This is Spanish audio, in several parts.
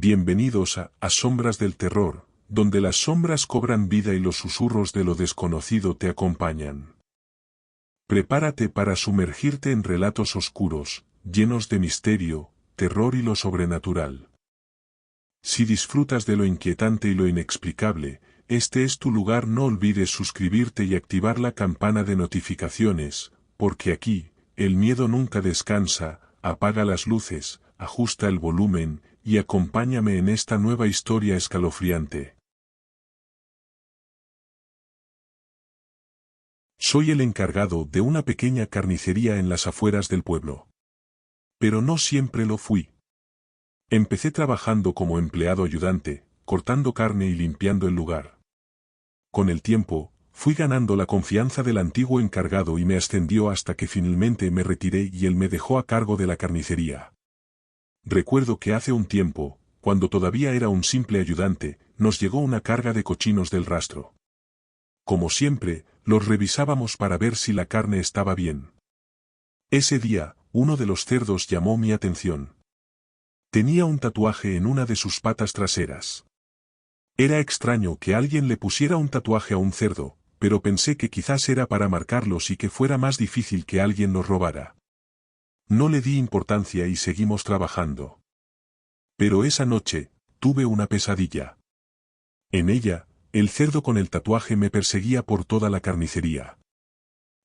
Bienvenidos a Sombras del Terror, donde las sombras cobran vida y los susurros de lo desconocido te acompañan. Prepárate para sumergirte en relatos oscuros, llenos de misterio, terror y lo sobrenatural. Si disfrutas de lo inquietante y lo inexplicable, este es tu lugar. No olvides suscribirte y activar la campana de notificaciones, porque aquí, el miedo nunca descansa. Apaga las luces, ajusta el volumen, y acompáñame en esta nueva historia escalofriante. Soy el encargado de una pequeña carnicería en las afueras del pueblo. Pero no siempre lo fui. Empecé trabajando como empleado ayudante, cortando carne y limpiando el lugar. Con el tiempo, fui ganando la confianza del antiguo encargado y me ascendió hasta que finalmente me retiré y él me dejó a cargo de la carnicería. Recuerdo que hace un tiempo, cuando todavía era un simple ayudante, nos llegó una carga de cochinos del rastro. Como siempre, los revisábamos para ver si la carne estaba bien. Ese día, uno de los cerdos llamó mi atención. Tenía un tatuaje en una de sus patas traseras. Era extraño que alguien le pusiera un tatuaje a un cerdo, pero pensé que quizás era para marcarlos y que fuera más difícil que alguien los robara. No le di importancia y seguimos trabajando. Pero esa noche, tuve una pesadilla. En ella, el cerdo con el tatuaje me perseguía por toda la carnicería.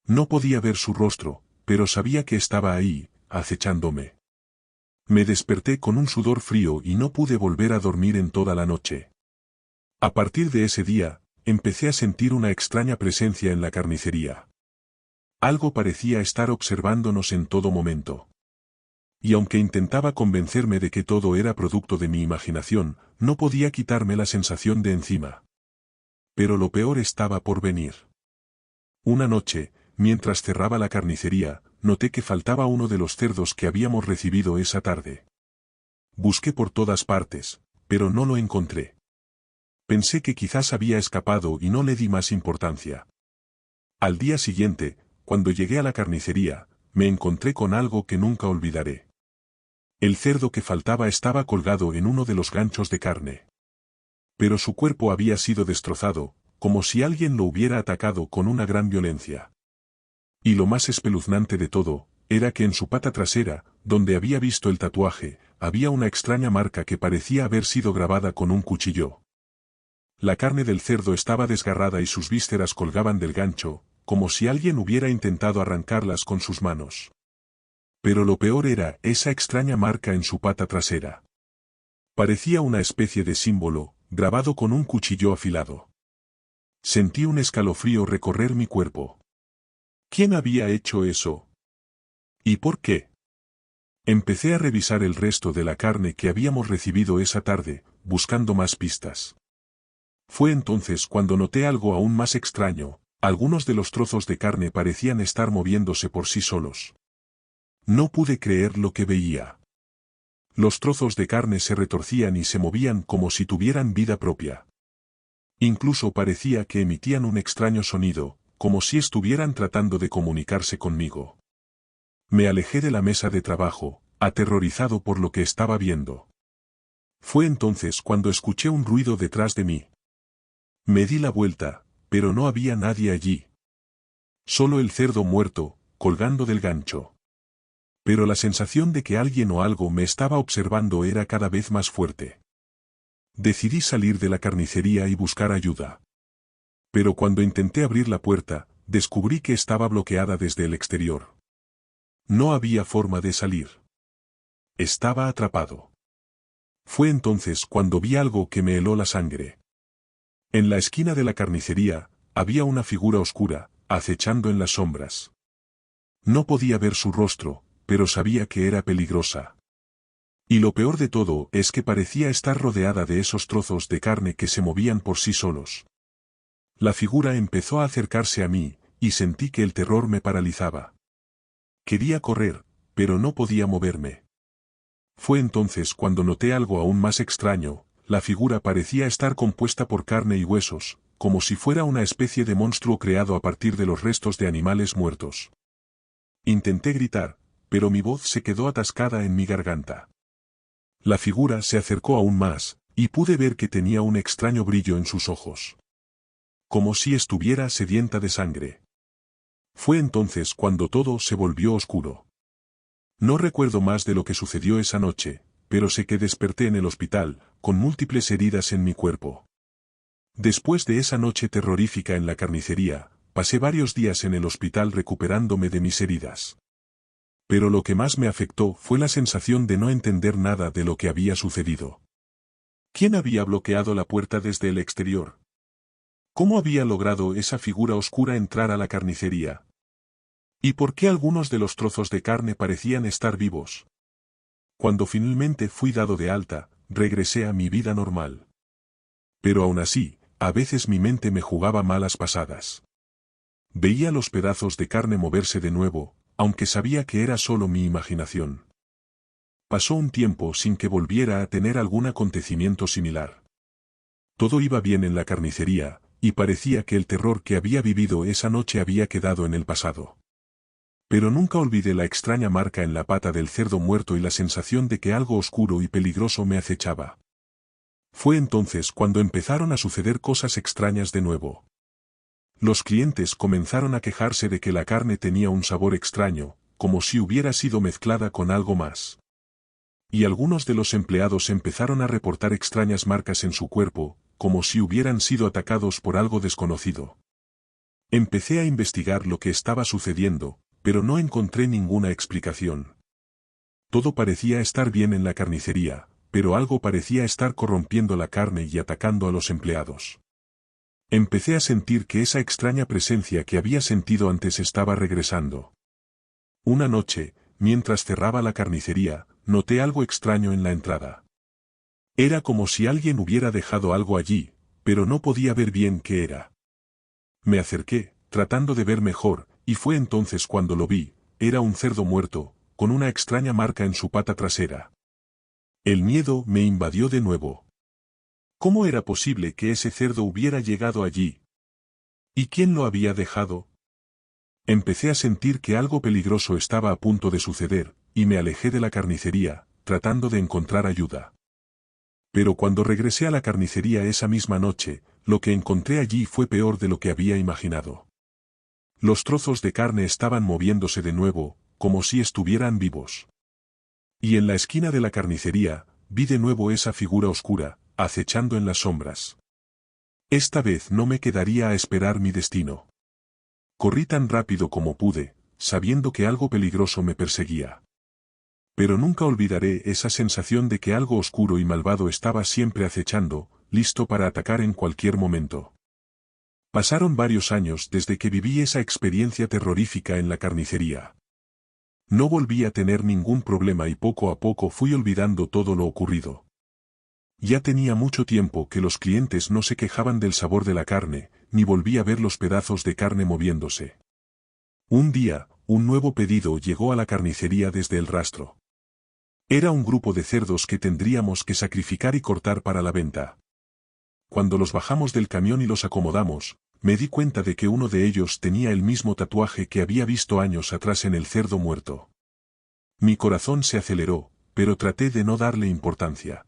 No podía ver su rostro, pero sabía que estaba ahí, acechándome. Me desperté con un sudor frío y no pude volver a dormir en toda la noche. A partir de ese día, empecé a sentir una extraña presencia en la carnicería. Algo parecía estar observándonos en todo momento. Y aunque intentaba convencerme de que todo era producto de mi imaginación, no podía quitarme la sensación de encima. Pero lo peor estaba por venir. Una noche, mientras cerraba la carnicería, noté que faltaba uno de los cerdos que habíamos recibido esa tarde. Busqué por todas partes, pero no lo encontré. Pensé que quizás había escapado y no le di más importancia. Al día siguiente, cuando llegué a la carnicería, me encontré con algo que nunca olvidaré. El cerdo que faltaba estaba colgado en uno de los ganchos de carne. Pero su cuerpo había sido destrozado, como si alguien lo hubiera atacado con una gran violencia. Y lo más espeluznante de todo, era que en su pata trasera, donde había visto el tatuaje, había una extraña marca que parecía haber sido grabada con un cuchillo. La carne del cerdo estaba desgarrada y sus vísceras colgaban del gancho, como si alguien hubiera intentado arrancarlas con sus manos. Pero lo peor era esa extraña marca en su pata trasera. Parecía una especie de símbolo, grabado con un cuchillo afilado. Sentí un escalofrío recorrer mi cuerpo. ¿Quién había hecho eso? ¿Y por qué? Empecé a revisar el resto de la carne que habíamos recibido esa tarde, buscando más pistas. Fue entonces cuando noté algo aún más extraño. Algunos de los trozos de carne parecían estar moviéndose por sí solos. No pude creer lo que veía. Los trozos de carne se retorcían y se movían como si tuvieran vida propia. Incluso parecía que emitían un extraño sonido, como si estuvieran tratando de comunicarse conmigo. Me alejé de la mesa de trabajo, aterrorizado por lo que estaba viendo. Fue entonces cuando escuché un ruido detrás de mí. Me di la vuelta, pero no había nadie allí. Solo el cerdo muerto, colgando del gancho. Pero la sensación de que alguien o algo me estaba observando era cada vez más fuerte. Decidí salir de la carnicería y buscar ayuda. Pero cuando intenté abrir la puerta, descubrí que estaba bloqueada desde el exterior. No había forma de salir. Estaba atrapado. Fue entonces cuando vi algo que me heló la sangre. En la esquina de la carnicería, había una figura oscura, acechando en las sombras. No podía ver su rostro, pero sabía que era peligrosa. Y lo peor de todo es que parecía estar rodeada de esos trozos de carne que se movían por sí solos. La figura empezó a acercarse a mí, y sentí que el terror me paralizaba. Quería correr, pero no podía moverme. Fue entonces cuando noté algo aún más extraño. La figura parecía estar compuesta por carne y huesos, como si fuera una especie de monstruo creado a partir de los restos de animales muertos. Intenté gritar, pero mi voz se quedó atascada en mi garganta. La figura se acercó aún más, y pude ver que tenía un extraño brillo en sus ojos. Como si estuviera sedienta de sangre. Fue entonces cuando todo se volvió oscuro. No recuerdo más de lo que sucedió esa noche, pero sé que desperté en el hospital, con múltiples heridas en mi cuerpo. Después de esa noche terrorífica en la carnicería, pasé varios días en el hospital recuperándome de mis heridas. Pero lo que más me afectó fue la sensación de no entender nada de lo que había sucedido. ¿Quién había bloqueado la puerta desde el exterior? ¿Cómo había logrado esa figura oscura entrar a la carnicería? ¿Y por qué algunos de los trozos de carne parecían estar vivos? Cuando finalmente fui dado de alta, regresé a mi vida normal. Pero aún así, a veces mi mente me jugaba malas pasadas. Veía los pedazos de carne moverse de nuevo, aunque sabía que era solo mi imaginación. Pasó un tiempo sin que volviera a tener algún acontecimiento similar. Todo iba bien en la carnicería, y parecía que el terror que había vivido esa noche había quedado en el pasado. Pero nunca olvidé la extraña marca en la pata del cerdo muerto y la sensación de que algo oscuro y peligroso me acechaba. Fue entonces cuando empezaron a suceder cosas extrañas de nuevo. Los clientes comenzaron a quejarse de que la carne tenía un sabor extraño, como si hubiera sido mezclada con algo más. Y algunos de los empleados empezaron a reportar extrañas marcas en su cuerpo, como si hubieran sido atacados por algo desconocido. Empecé a investigar lo que estaba sucediendo, pero no encontré ninguna explicación. Todo parecía estar bien en la carnicería, pero algo parecía estar corrompiendo la carne y atacando a los empleados. Empecé a sentir que esa extraña presencia que había sentido antes estaba regresando. Una noche, mientras cerraba la carnicería, noté algo extraño en la entrada. Era como si alguien hubiera dejado algo allí, pero no podía ver bien qué era. Me acerqué, tratando de ver mejor, y fue entonces cuando lo vi. Era un cerdo muerto, con una extraña marca en su pata trasera. El miedo me invadió de nuevo. ¿Cómo era posible que ese cerdo hubiera llegado allí? ¿Y quién lo había dejado? Empecé a sentir que algo peligroso estaba a punto de suceder, y me alejé de la carnicería, tratando de encontrar ayuda. Pero cuando regresé a la carnicería esa misma noche, lo que encontré allí fue peor de lo que había imaginado. Los trozos de carne estaban moviéndose de nuevo, como si estuvieran vivos. Y en la esquina de la carnicería, vi de nuevo esa figura oscura, acechando en las sombras. Esta vez no me quedaría a esperar mi destino. Corrí tan rápido como pude, sabiendo que algo peligroso me perseguía. Pero nunca olvidaré esa sensación de que algo oscuro y malvado estaba siempre acechando, listo para atacar en cualquier momento. Pasaron varios años desde que viví esa experiencia terrorífica en la carnicería. No volví a tener ningún problema y poco a poco fui olvidando todo lo ocurrido. Ya tenía mucho tiempo que los clientes no se quejaban del sabor de la carne, ni volví a ver los pedazos de carne moviéndose. Un día, un nuevo pedido llegó a la carnicería desde el rastro. Era un grupo de cerdos que tendríamos que sacrificar y cortar para la venta. Cuando los bajamos del camión y los acomodamos, me di cuenta de que uno de ellos tenía el mismo tatuaje que había visto años atrás en el cerdo muerto. Mi corazón se aceleró, pero traté de no darle importancia.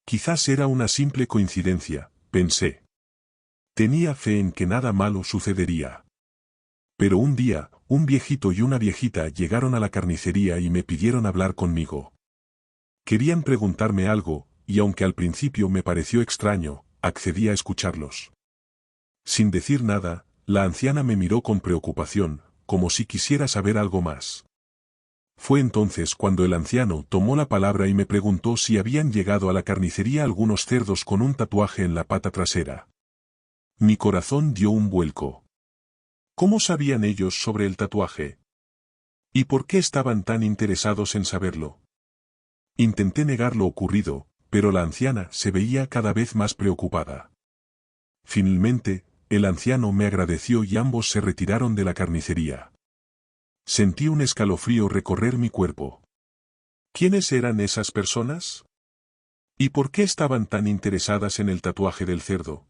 Quizás era una simple coincidencia, pensé. Tenía fe en que nada malo sucedería. Pero un día, un viejito y una viejita llegaron a la carnicería y me pidieron hablar conmigo. Querían preguntarme algo, y aunque al principio me pareció extraño, accedí a escucharlos. Sin decir nada, la anciana me miró con preocupación, como si quisiera saber algo más. Fue entonces cuando el anciano tomó la palabra y me preguntó si habían llegado a la carnicería algunos cerdos con un tatuaje en la pata trasera. Mi corazón dio un vuelco. ¿Cómo sabían ellos sobre el tatuaje? ¿Y por qué estaban tan interesados en saberlo? Intenté negar lo ocurrido, pero la anciana se veía cada vez más preocupada. Finalmente, el anciano me agradeció y ambos se retiraron de la carnicería. Sentí un escalofrío recorrer mi cuerpo. ¿Quiénes eran esas personas? ¿Y por qué estaban tan interesadas en el tatuaje del cerdo?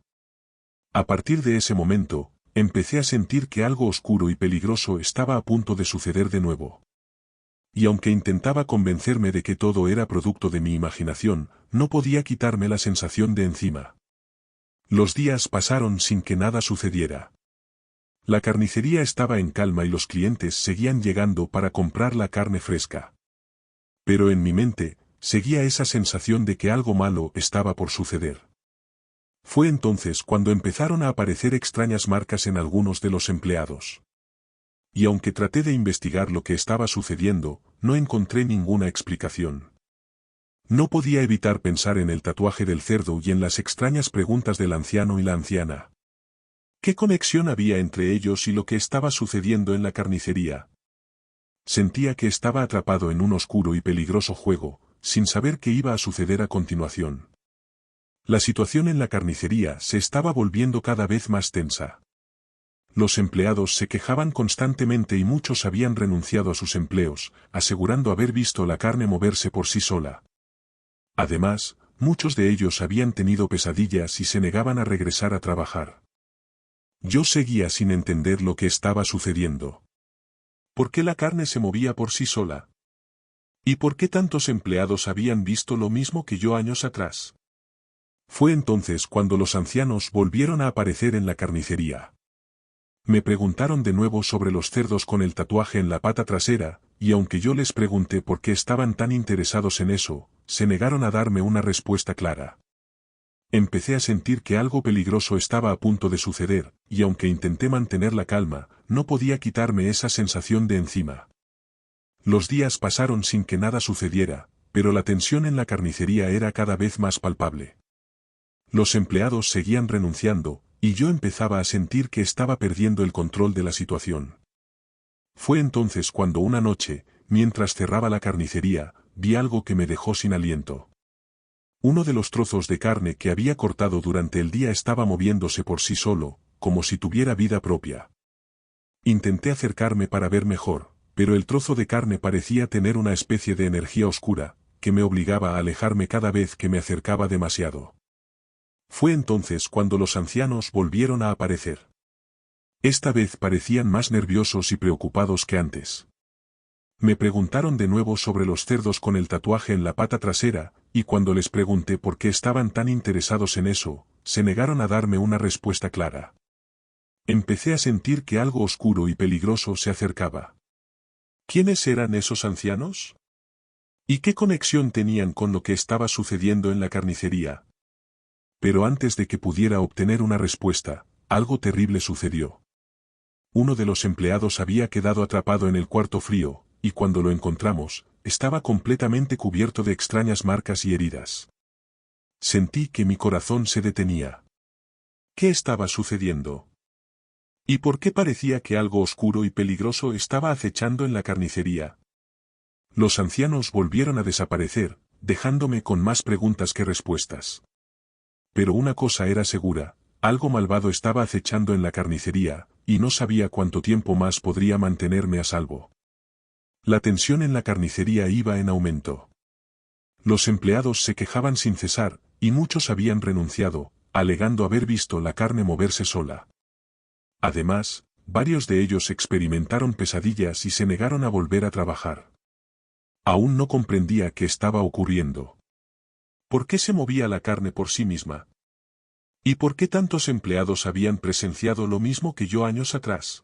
A partir de ese momento, empecé a sentir que algo oscuro y peligroso estaba a punto de suceder de nuevo. Y aunque intentaba convencerme de que todo era producto de mi imaginación, no podía quitarme la sensación de encima. Los días pasaron sin que nada sucediera. La carnicería estaba en calma y los clientes seguían llegando para comprar la carne fresca. Pero en mi mente, seguía esa sensación de que algo malo estaba por suceder. Fue entonces cuando empezaron a aparecer extrañas marcas en algunos de los empleados. Y aunque traté de investigar lo que estaba sucediendo, no encontré ninguna explicación. No podía evitar pensar en el tatuaje del cerdo y en las extrañas preguntas del anciano y la anciana. ¿Qué conexión había entre ellos y lo que estaba sucediendo en la carnicería? Sentía que estaba atrapado en un oscuro y peligroso juego, sin saber qué iba a suceder a continuación. La situación en la carnicería se estaba volviendo cada vez más tensa. Los empleados se quejaban constantemente y muchos habían renunciado a sus empleos, asegurando haber visto la carne moverse por sí sola. Además, muchos de ellos habían tenido pesadillas y se negaban a regresar a trabajar. Yo seguía sin entender lo que estaba sucediendo. ¿Por qué la carne se movía por sí sola? ¿Y por qué tantos empleados habían visto lo mismo que yo años atrás? Fue entonces cuando los ancianos volvieron a aparecer en la carnicería. Me preguntaron de nuevo sobre los cerdos con el tatuaje en la pata trasera, y aunque yo les pregunté por qué estaban tan interesados en eso, se negaron a darme una respuesta clara. Empecé a sentir que algo peligroso estaba a punto de suceder, y aunque intenté mantener la calma, no podía quitarme esa sensación de encima. Los días pasaron sin que nada sucediera, pero la tensión en la carnicería era cada vez más palpable. Los empleados seguían renunciando, y yo empezaba a sentir que estaba perdiendo el control de la situación. Fue entonces cuando una noche, mientras cerraba la carnicería, vi algo que me dejó sin aliento. Uno de los trozos de carne que había cortado durante el día estaba moviéndose por sí solo, como si tuviera vida propia. Intenté acercarme para ver mejor, pero el trozo de carne parecía tener una especie de energía oscura, que me obligaba a alejarme cada vez que me acercaba demasiado. Fue entonces cuando los ancianos volvieron a aparecer. Esta vez parecían más nerviosos y preocupados que antes. Me preguntaron de nuevo sobre los cerdos con el tatuaje en la pata trasera, y cuando les pregunté por qué estaban tan interesados en eso, se negaron a darme una respuesta clara. Empecé a sentir que algo oscuro y peligroso se acercaba. ¿Quiénes eran esos ancianos? ¿Y qué conexión tenían con lo que estaba sucediendo en la carnicería? Pero antes de que pudiera obtener una respuesta, algo terrible sucedió. Uno de los empleados había quedado atrapado en el cuarto frío, y cuando lo encontramos, estaba completamente cubierto de extrañas marcas y heridas. Sentí que mi corazón se detenía. ¿Qué estaba sucediendo? ¿Y por qué parecía que algo oscuro y peligroso estaba acechando en la carnicería? Los ancianos volvieron a desaparecer, dejándome con más preguntas que respuestas. Pero una cosa era segura, algo malvado estaba acechando en la carnicería, y no sabía cuánto tiempo más podría mantenerme a salvo. La tensión en la carnicería iba en aumento. Los empleados se quejaban sin cesar, y muchos habían renunciado, alegando haber visto la carne moverse sola. Además, varios de ellos experimentaron pesadillas y se negaron a volver a trabajar. Aún no comprendía qué estaba ocurriendo. ¿Por qué se movía la carne por sí misma? ¿Y por qué tantos empleados habían presenciado lo mismo que yo años atrás?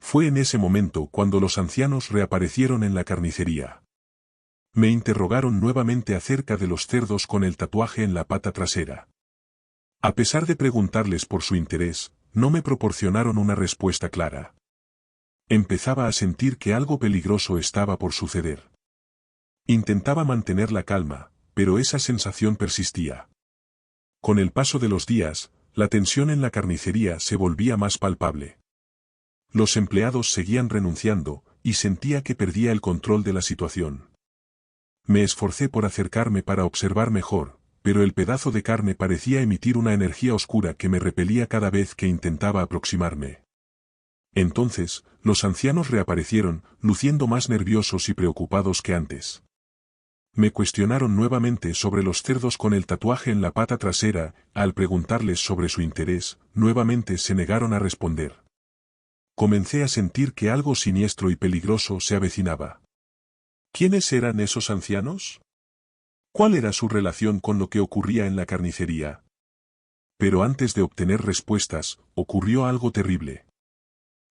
Fue en ese momento cuando los ancianos reaparecieron en la carnicería. Me interrogaron nuevamente acerca de los cerdos con el tatuaje en la pata trasera. A pesar de preguntarles por su interés, no me proporcionaron una respuesta clara. Empezaba a sentir que algo peligroso estaba por suceder. Intentaba mantener la calma, pero esa sensación persistía. Con el paso de los días, la tensión en la carnicería se volvía más palpable. Los empleados seguían renunciando, y sentía que perdía el control de la situación. Me esforcé por acercarme para observar mejor, pero el pedazo de carne parecía emitir una energía oscura que me repelía cada vez que intentaba aproximarme. Entonces, los ancianos reaparecieron, luciendo más nerviosos y preocupados que antes. Me cuestionaron nuevamente sobre los cerdos con el tatuaje en la pata trasera, al preguntarles sobre su interés, nuevamente se negaron a responder. Comencé a sentir que algo siniestro y peligroso se avecinaba. ¿Quiénes eran esos ancianos? ¿Cuál era su relación con lo que ocurría en la carnicería? Pero antes de obtener respuestas, ocurrió algo terrible.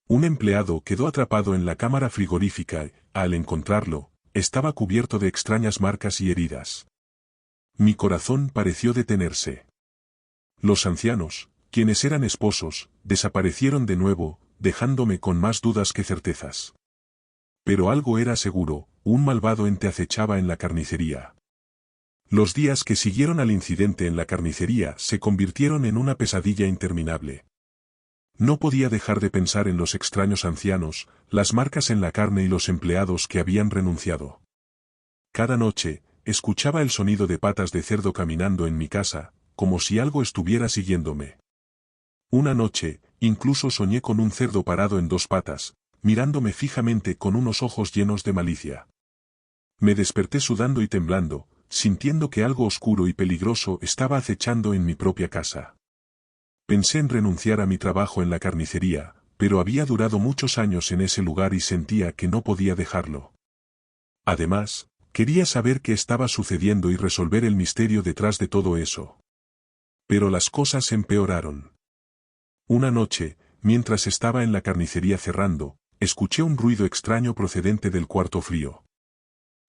Un empleado quedó atrapado en la cámara frigorífica y, al encontrarlo, estaba cubierto de extrañas marcas y heridas. Mi corazón pareció detenerse. Los ancianos, quienes eran esposos, desaparecieron de nuevo, dejándome con más dudas que certezas. Pero algo era seguro, un malvado ente acechaba en la carnicería. Los días que siguieron al incidente en la carnicería se convirtieron en una pesadilla interminable. No podía dejar de pensar en los extraños ancianos, las marcas en la carne y los empleados que habían renunciado. Cada noche, escuchaba el sonido de patas de cerdo caminando en mi casa, como si algo estuviera siguiéndome. Una noche, incluso soñé con un cerdo parado en dos patas, mirándome fijamente con unos ojos llenos de malicia. Me desperté sudando y temblando, sintiendo que algo oscuro y peligroso estaba acechando en mi propia casa. Pensé en renunciar a mi trabajo en la carnicería, pero había durado muchos años en ese lugar y sentía que no podía dejarlo. Además, quería saber qué estaba sucediendo y resolver el misterio detrás de todo eso. Pero las cosas empeoraron. Una noche, mientras estaba en la carnicería cerrando, escuché un ruido extraño procedente del cuarto frío.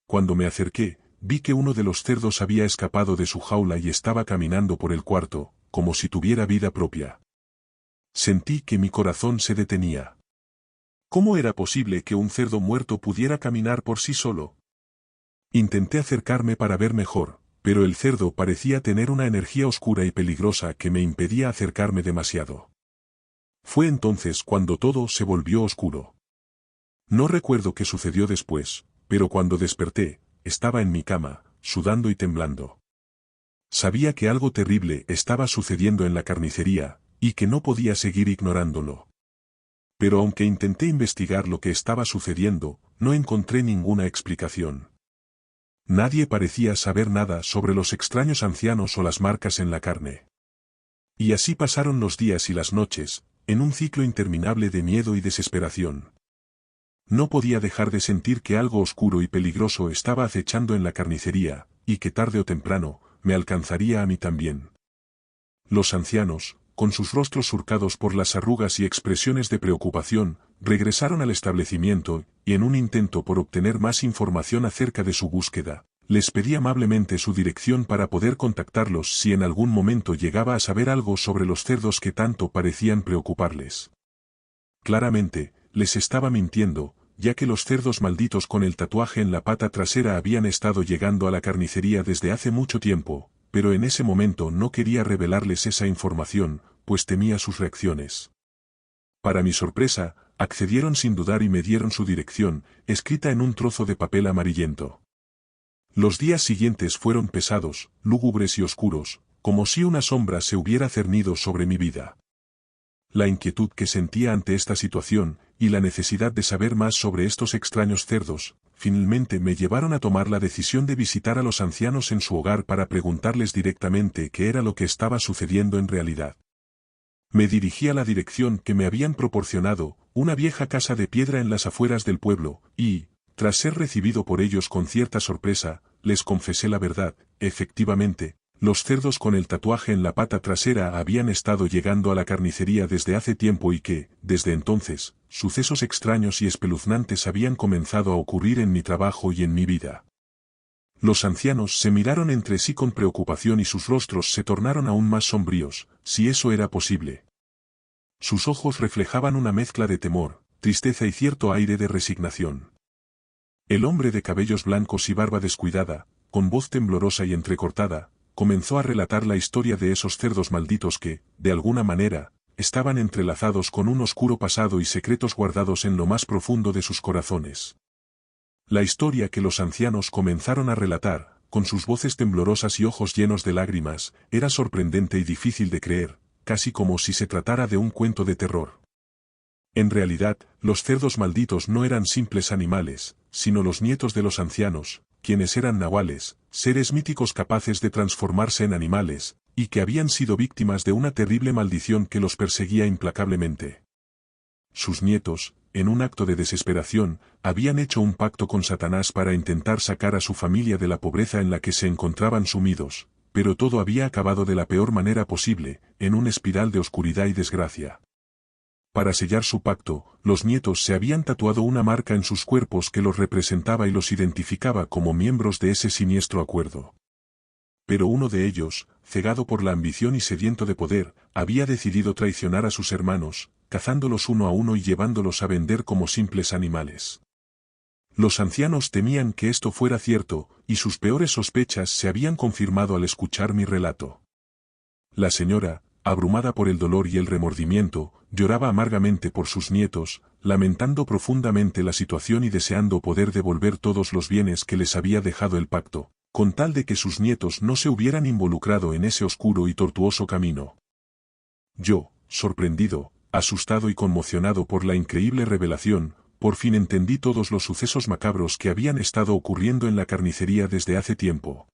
Cuando me acerqué, vi que uno de los cerdos había escapado de su jaula y estaba caminando por el cuarto, como si tuviera vida propia. Sentí que mi corazón se detenía. ¿Cómo era posible que un cerdo muerto pudiera caminar por sí solo? Intenté acercarme para ver mejor, pero el cerdo parecía tener una energía oscura y peligrosa que me impedía acercarme demasiado. Fue entonces cuando todo se volvió oscuro. No recuerdo qué sucedió después, pero cuando desperté, estaba en mi cama, sudando y temblando. Sabía que algo terrible estaba sucediendo en la carnicería, y que no podía seguir ignorándolo. Pero aunque intenté investigar lo que estaba sucediendo, no encontré ninguna explicación. Nadie parecía saber nada sobre los extraños ancianos o las marcas en la carne. Y así pasaron los días y las noches, en un ciclo interminable de miedo y desesperación. No podía dejar de sentir que algo oscuro y peligroso estaba acechando en la carnicería, y que tarde o temprano, me alcanzaría a mí también. Los ancianos, con sus rostros surcados por las arrugas y expresiones de preocupación, regresaron al establecimiento, y en un intento por obtener más información acerca de su búsqueda, les pedí amablemente su dirección para poder contactarlos si en algún momento llegaba a saber algo sobre los cerdos que tanto parecían preocuparles. Claramente, les estaba mintiendo, ya que los cerdos malditos con el tatuaje en la pata trasera habían estado llegando a la carnicería desde hace mucho tiempo, pero en ese momento no quería revelarles esa información, pues temía sus reacciones. Para mi sorpresa, accedieron sin dudar y me dieron su dirección, escrita en un trozo de papel amarillento. Los días siguientes fueron pesados, lúgubres y oscuros, como si una sombra se hubiera cernido sobre mi vida. La inquietud que sentía ante esta situación, y la necesidad de saber más sobre estos extraños cerdos, finalmente me llevaron a tomar la decisión de visitar a los ancianos en su hogar para preguntarles directamente qué era lo que estaba sucediendo en realidad. Me dirigí a la dirección que me habían proporcionado, una vieja casa de piedra en las afueras del pueblo, y, tras ser recibido por ellos con cierta sorpresa, les confesé la verdad. Efectivamente, los cerdos con el tatuaje en la pata trasera habían estado llegando a la carnicería desde hace tiempo y que, desde entonces, sucesos extraños y espeluznantes habían comenzado a ocurrir en mi trabajo y en mi vida. Los ancianos se miraron entre sí con preocupación y sus rostros se tornaron aún más sombríos, si eso era posible. Sus ojos reflejaban una mezcla de temor, tristeza y cierto aire de resignación. El hombre de cabellos blancos y barba descuidada, con voz temblorosa y entrecortada, comenzó a relatar la historia de esos cerdos malditos que, de alguna manera, estaban entrelazados con un oscuro pasado y secretos guardados en lo más profundo de sus corazones. La historia que los ancianos comenzaron a relatar, con sus voces temblorosas y ojos llenos de lágrimas, era sorprendente y difícil de creer, casi como si se tratara de un cuento de terror. En realidad, los cerdos malditos no eran simples animales, sino los nietos de los ancianos, quienes eran nahuales, seres míticos capaces de transformarse en animales, y que habían sido víctimas de una terrible maldición que los perseguía implacablemente. Sus nietos, en un acto de desesperación, habían hecho un pacto con Satanás para intentar sacar a su familia de la pobreza en la que se encontraban sumidos, pero todo había acabado de la peor manera posible, en una espiral de oscuridad y desgracia. Para sellar su pacto, los nietos se habían tatuado una marca en sus cuerpos que los representaba y los identificaba como miembros de ese siniestro acuerdo. Pero uno de ellos, cegado por la ambición y sediento de poder, había decidido traicionar a sus hermanos, cazándolos uno a uno y llevándolos a vender como simples animales. Los ancianos temían que esto fuera cierto, y sus peores sospechas se habían confirmado al escuchar mi relato. La señora, abrumada por el dolor y el remordimiento, lloraba amargamente por sus nietos, lamentando profundamente la situación y deseando poder devolver todos los bienes que les había dejado el pacto, con tal de que sus nietos no se hubieran involucrado en ese oscuro y tortuoso camino. Yo, sorprendido, asustado y conmocionado por la increíble revelación, por fin entendí todos los sucesos macabros que habían estado ocurriendo en la carnicería desde hace tiempo.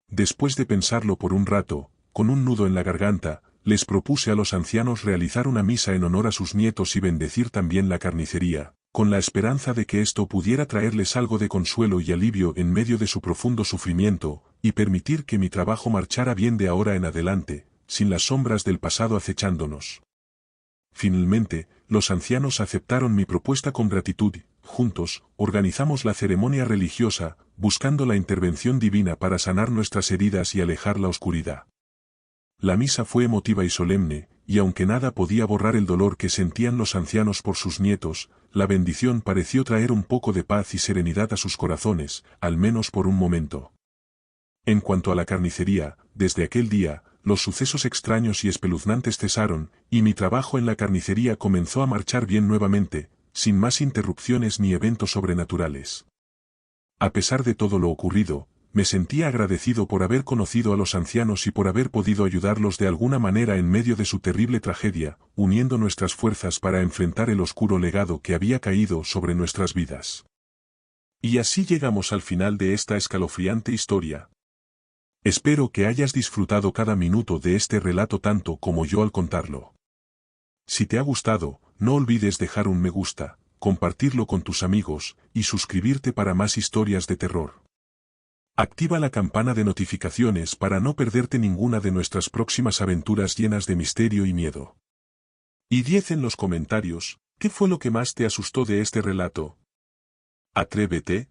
Después de pensarlo por un rato, con un nudo en la garganta, les propuse a los ancianos realizar una misa en honor a sus nietos y bendecir también la carnicería, con la esperanza de que esto pudiera traerles algo de consuelo y alivio en medio de su profundo sufrimiento, y permitir que mi trabajo marchara bien de ahora en adelante, sin las sombras del pasado acechándonos. Finalmente, los ancianos aceptaron mi propuesta con gratitud y, juntos, organizamos la ceremonia religiosa, buscando la intervención divina para sanar nuestras heridas y alejar la oscuridad. La misa fue emotiva y solemne, y aunque nada podía borrar el dolor que sentían los ancianos por sus nietos, la bendición pareció traer un poco de paz y serenidad a sus corazones, al menos por un momento. En cuanto a la carnicería, desde aquel día, los sucesos extraños y espeluznantes cesaron, y mi trabajo en la carnicería comenzó a marchar bien nuevamente, sin más interrupciones ni eventos sobrenaturales. A pesar de todo lo ocurrido, me sentía agradecido por haber conocido a los ancianos y por haber podido ayudarlos de alguna manera en medio de su terrible tragedia, uniendo nuestras fuerzas para enfrentar el oscuro legado que había caído sobre nuestras vidas. Y así llegamos al final de esta escalofriante historia. Espero que hayas disfrutado cada minuto de este relato tanto como yo al contarlo. Si te ha gustado, no olvides dejar un me gusta, compartirlo con tus amigos, y suscribirte para más historias de terror. Activa la campana de notificaciones para no perderte ninguna de nuestras próximas aventuras llenas de misterio y miedo. Y 10 en los comentarios, ¿qué fue lo que más te asustó de este relato? Atrévete,